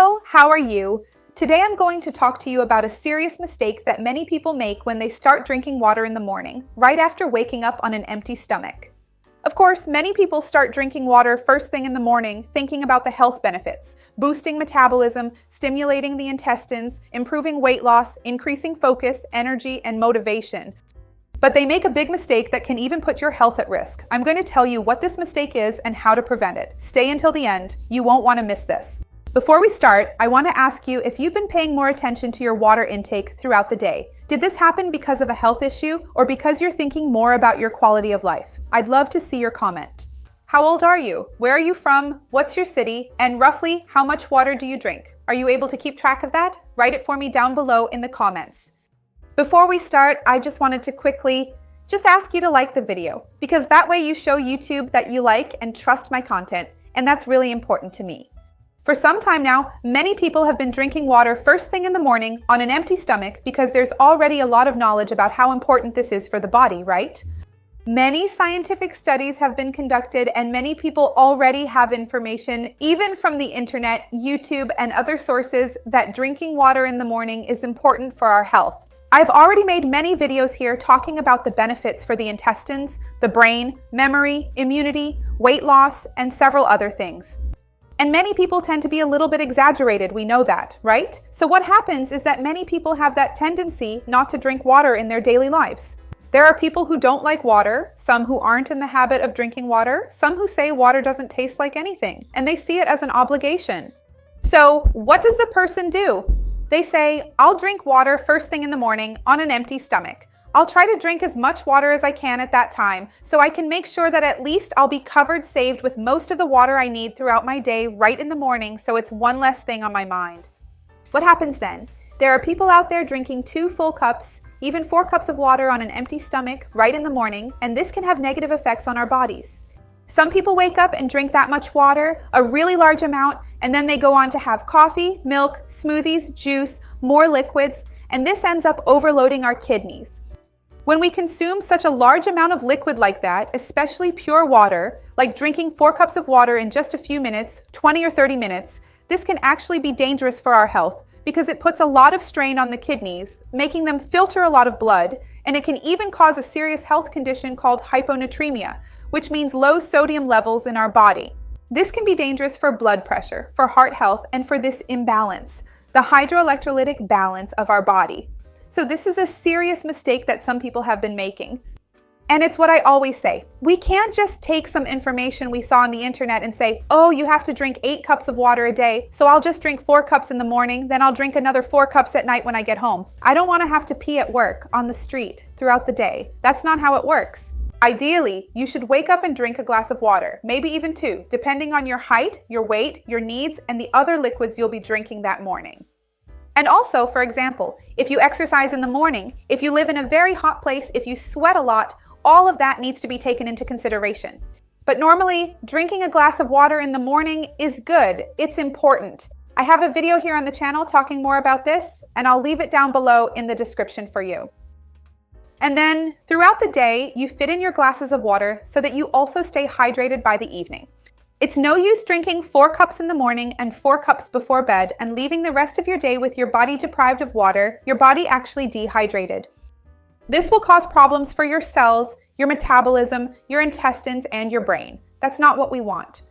Hello, how are you? Today I'm going to talk to you about a serious mistake that many people make when they start drinking water in the morning, right after waking up on an empty stomach. Of course, many people start drinking water first thing in the morning, thinking about the health benefits, boosting metabolism, stimulating the intestines, improving weight loss, increasing focus, energy, and motivation. But they make a big mistake that can even put your health at risk. I'm going to tell you what this mistake is and how to prevent it. Stay until the end. You won't want to miss this. Before we start, I want to ask you if you've been paying more attention to your water intake throughout the day. Did this happen because of a health issue or because you're thinking more about your quality of life? I'd love to see your comment. How old are you? Where are you from? What's your city? And roughly, how much water do you drink? Are you able to keep track of that? Write it for me down below in the comments. Before we start, I just wanted to quickly ask you to like the video, because that way you show YouTube that you like and trust my content, and that's really important to me. For some time now, many people have been drinking water first thing in the morning on an empty stomach because there's already a lot of knowledge about how important this is for the body, right? Many scientific studies have been conducted and many people already have information, even from the internet, YouTube, and other sources, that drinking water in the morning is important for our health. I've already made many videos here talking about the benefits for the intestines, the brain, memory, immunity, weight loss, and several other things. And many people tend to be a little bit exaggerated, we know that, right? So what happens is that many people have that tendency not to drink water in their daily lives. There are people who don't like water, some who aren't in the habit of drinking water, some who say water doesn't taste like anything, and they see it as an obligation. So what does the person do? They say, I'll drink water first thing in the morning on an empty stomach. I'll try to drink as much water as I can at that time so I can make sure that at least I'll be saved with most of the water I need throughout my day right in the morning, so it's one less thing on my mind. What happens then? There are people out there drinking 2 full cups, even 4 cups of water on an empty stomach right in the morning, and this can have negative effects on our bodies. Some people wake up and drink that much water, a really large amount, and then they go on to have coffee, milk, smoothies, juice, more liquids, and this ends up overloading our kidneys. When we consume such a large amount of liquid like that, especially pure water, like drinking 4 cups of water in just a few minutes, 20 or 30 minutes, this can actually be dangerous for our health because it puts a lot of strain on the kidneys, making them filter a lot of blood, and it can even cause a serious health condition called hyponatremia, which means low sodium levels in our body. This can be dangerous for blood pressure, for heart health, and for this imbalance, the hydroelectrolytic balance of our body. So this is a serious mistake that some people have been making. And it's what I always say. We can't just take some information we saw on the internet and say, oh, you have to drink 8 cups of water a day, so I'll just drink 4 cups in the morning, then I'll drink another 4 cups at night when I get home. I don't want to have to pee at work, on the street, throughout the day. That's not how it works. Ideally, you should wake up and drink a glass of water, maybe even 2, depending on your height, your weight, your needs, and the other liquids you'll be drinking that morning. And also, for example, if you exercise in the morning, if you live in a very hot place, if you sweat a lot, all of that needs to be taken into consideration. But normally, drinking a glass of water in the morning is good. It's important. I have a video here on the channel talking more about this, and I'll leave it down below in the description for you. And then, throughout the day, you fit in your glasses of water so that you also stay hydrated by the evening. It's no use drinking 4 cups in the morning and 4 cups before bed and leaving the rest of your day with your body deprived of water, your body actually dehydrated. This will cause problems for your cells, your metabolism, your intestines, and your brain. That's not what we want.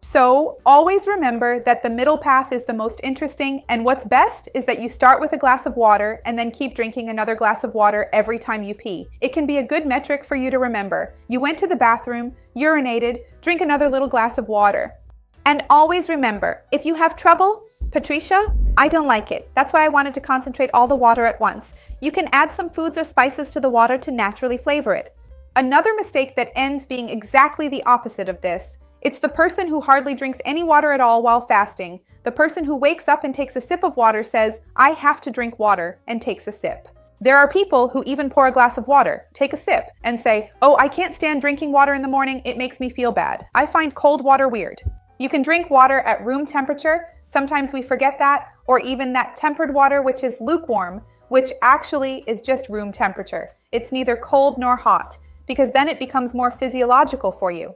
So always remember that the middle path is the most interesting, and what's best is that you start with a glass of water and then keep drinking another glass of water every time you pee. It can be a good metric for you to remember. You went to the bathroom, urinated, drink another little glass of water. And always remember, if you have trouble, Patricia, I don't like it. That's why I wanted to concentrate all the water at once. You can add some foods or spices to the water to naturally flavor it. Another mistake that ends being exactly the opposite of this. It's the person who hardly drinks any water at all while fasting. The person who wakes up and takes a sip of water says, I have to drink water, and takes a sip. There are people who even pour a glass of water, take a sip, and say, oh, I can't stand drinking water in the morning, it makes me feel bad. I find cold water weird. You can drink water at room temperature, sometimes we forget that, or even that tempered water which is lukewarm, which actually is just room temperature. It's neither cold nor hot, because then it becomes more physiological for you.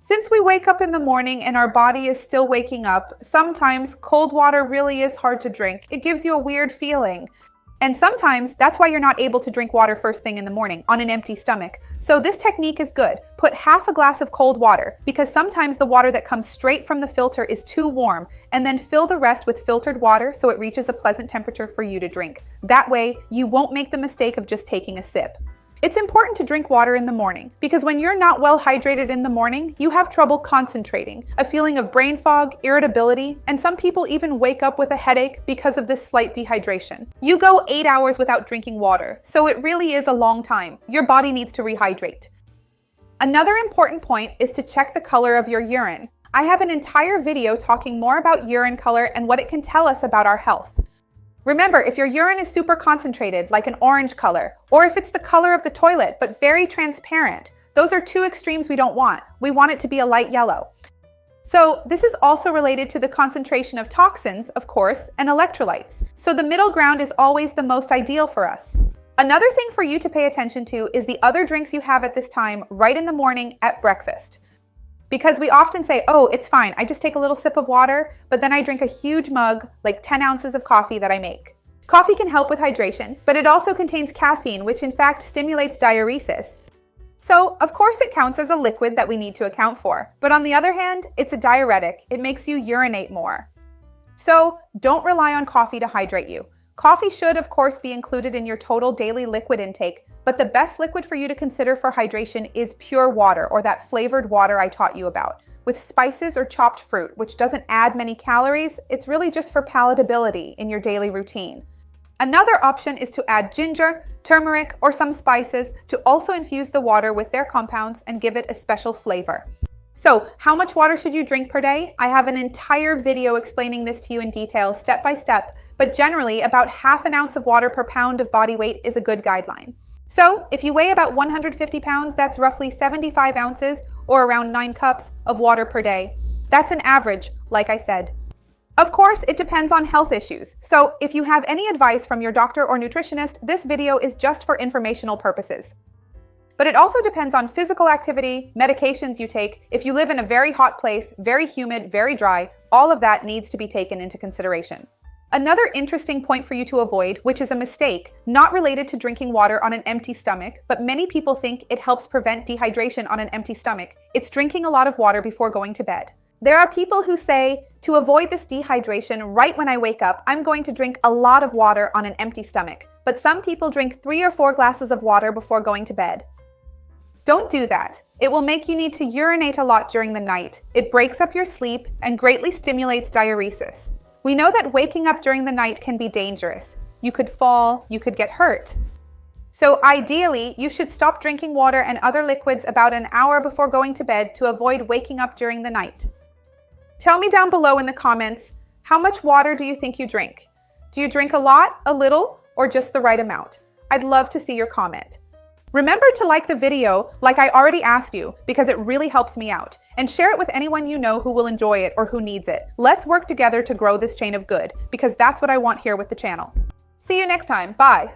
Since we wake up in the morning and our body is still waking up, sometimes cold water really is hard to drink. It gives you a weird feeling. And sometimes that's why you're not able to drink water first thing in the morning on an empty stomach. So this technique is good. Put half a glass of cold water, because sometimes the water that comes straight from the filter is too warm, and then fill the rest with filtered water so it reaches a pleasant temperature for you to drink. That way, you won't make the mistake of just taking a sip. It's important to drink water in the morning because when you're not well hydrated in the morning, you have trouble concentrating, a feeling of brain fog, irritability, and some people even wake up with a headache because of this slight dehydration. You go 8 hours without drinking water, so it really is a long time. Your body needs to rehydrate. Another important point is to check the color of your urine. I have an entire video talking more about urine color and what it can tell us about our health. Remember, if your urine is super concentrated, like an orange color, or if it's the color of the toilet, but very transparent, those are two extremes we don't want. We want it to be a light yellow. So this is also related to the concentration of toxins, of course, and electrolytes. So the middle ground is always the most ideal for us. Another thing for you to pay attention to is the other drinks you have at this time right in the morning at breakfast. Because we often say, oh, it's fine, I just take a little sip of water, but then I drink a huge mug, like 10 ounces of coffee that I make. Coffee can help with hydration, but it also contains caffeine, which in fact stimulates diuresis. So, of course it counts as a liquid that we need to account for. But on the other hand, it's a diuretic. It makes you urinate more. So, don't rely on coffee to hydrate you. Coffee should, of course, be included in your total daily liquid intake, but the best liquid for you to consider for hydration is pure water, or that flavored water I taught you about, with spices or chopped fruit, which doesn't add many calories. It's really just for palatability in your daily routine. Another option is to add ginger, turmeric, or some spices to also infuse the water with their compounds and give it a special flavor. So, how much water should you drink per day? I have an entire video explaining this to you in detail, step by step, but generally about ½ ounce of water per pound of body weight is a good guideline. So, if you weigh about 150 pounds, that's roughly 75 ounces or around 9 cups of water per day. That's an average, like I said. Of course, it depends on health issues. So, if you have any advice from your doctor or nutritionist, this video is just for informational purposes. But it also depends on physical activity, medications you take. If you live in a very hot place, very humid, very dry, all of that needs to be taken into consideration. Another interesting point for you to avoid, which is a mistake, not related to drinking water on an empty stomach, but many people think it helps prevent dehydration on an empty stomach. It's drinking a lot of water before going to bed. There are people who say, to avoid this dehydration right when I wake up, I'm going to drink a lot of water on an empty stomach. But some people drink 3 or 4 glasses of water before going to bed. Don't do that. It will make you need to urinate a lot during the night. It breaks up your sleep and greatly stimulates diuresis. We know that waking up during the night can be dangerous. You could fall, you could get hurt. So ideally, you should stop drinking water and other liquids about an hour before going to bed to avoid waking up during the night. Tell me down below in the comments, how much water do you think you drink? Do you drink a lot, a little, or just the right amount? I'd love to see your comment. Remember to like the video like I already asked you because it really helps me out, and share it with anyone you know who will enjoy it or who needs it. Let's work together to grow this chain of good because that's what I want here with the channel. See you next time. Bye.